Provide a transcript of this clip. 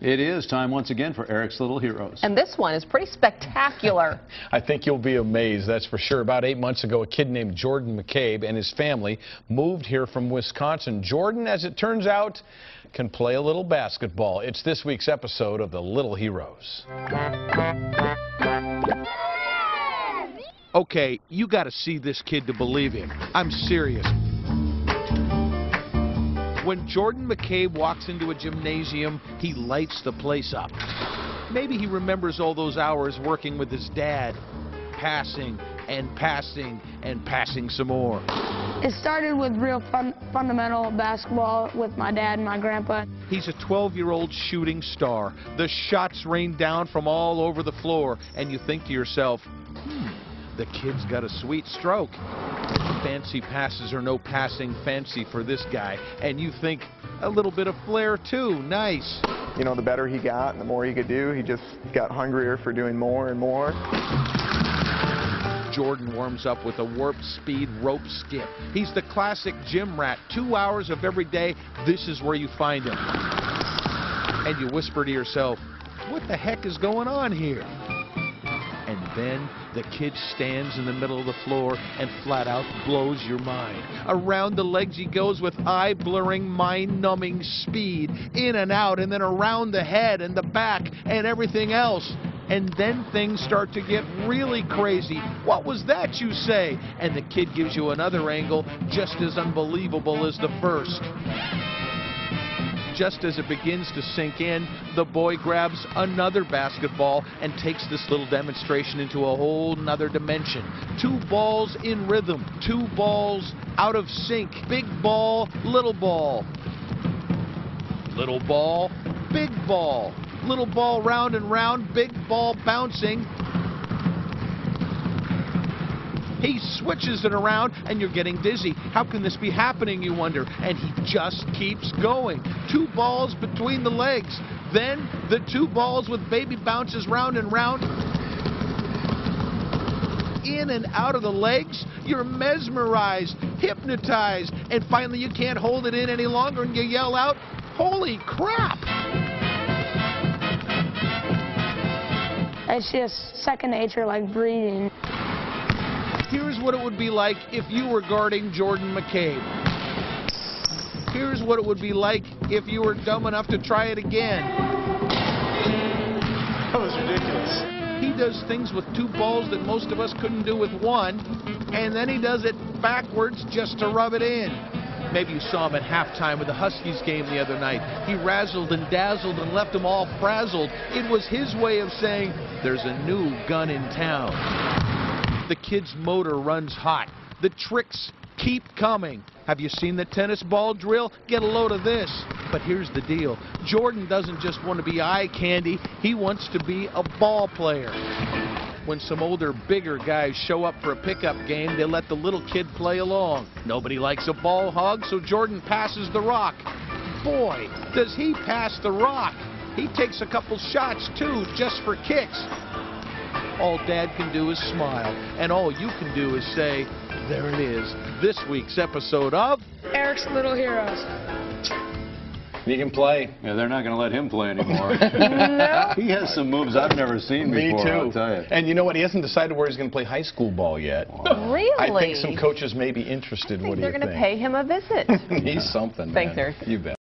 It is time once again for Eric's Little Heroes. And this one is pretty spectacular. I think you'll be amazed, that's for sure. About 8 months ago, a kid named Jordan McCabe and his family moved here from Wisconsin. Jordan, as it turns out, can play a little basketball. It's this week's episode of The Little Heroes. Okay, you got to see this kid to believe him. I'm serious. When Jordan McCabe walks into a gymnasium, he lights the place up. Maybe he remembers all those hours working with his dad, passing and passing and passing some more. It started with real fundamental basketball with my dad and my grandpa. He's a 12-year-old shooting star. The shots rain down from all over the floor, and you think to yourself, the kid's got a sweet stroke. Fancy passes or no passing fancy for this guy. And you think, a little bit of flair too, nice. You know, the better he got and the more he could do, he just got hungrier for doing more and more. Jordan warms up with a warp speed rope skip. He's the classic gym rat. 2 hours of every day, this is where you find him. And you whisper to yourself, what the heck is going on here? And then the kid stands in the middle of the floor and flat out blows your mind. Around the legs he goes with eye-blurring, mind-numbing speed, in and out, and then around the head and the back and everything else. And then things start to get really crazy. What was that, you say? And the kid gives you another angle just as unbelievable as the first. Just as it begins to sink in, the boy grabs another basketball and takes this little demonstration into a whole nother dimension. 2 balls in rhythm, 2 balls out of sync. Big ball, little ball. Little ball, big ball. Little ball round and round, big ball bouncing. He switches it around, and you're getting dizzy. How can this be happening, you wonder? And he just keeps going. 2 balls between the legs. Then the 2 balls with baby bounces round and round. In and out of the legs. You're mesmerized, hypnotized, and finally you can't hold it in any longer, and you yell out, "Holy crap!" It's just second nature, like breathing. Here's what it would be like if you were guarding Jordan McCabe. Here's what it would be like if you were dumb enough to try it again. That was ridiculous. He does things with 2 balls that most of us couldn't do with 1, and then he does it backwards just to rub it in. Maybe you saw him at halftime with the Huskies game the other night. He razzled and dazzled and left them all frazzled. It was his way of saying, there's a new gun in town. The kid's motor runs hot. The tricks keep coming. Have you seen the tennis ball drill? Get a load of this. But here's the deal. Jordan doesn't just want to be eye candy. He wants to be a ball player. When some older, bigger guys show up for a pickup game, they let the little kid play along. Nobody likes a ball hog, so Jordan passes the rock. Boy, does he pass the rock. He takes a couple shots, too, just for kicks. All Dad can do is smile, and all you can do is say, there it is, this week's episode of Eric's Little Heroes. He can play. Yeah, they're not going to let him play anymore. No. He has some moves I've never seen before, Me too. I'll tell you. And you know what? He hasn't decided where he's going to play high school ball yet. Wow. Really? I think some coaches may be interested. What do you They're think? going to pay him a visit. He's something, man. Thanks, Eric. You bet.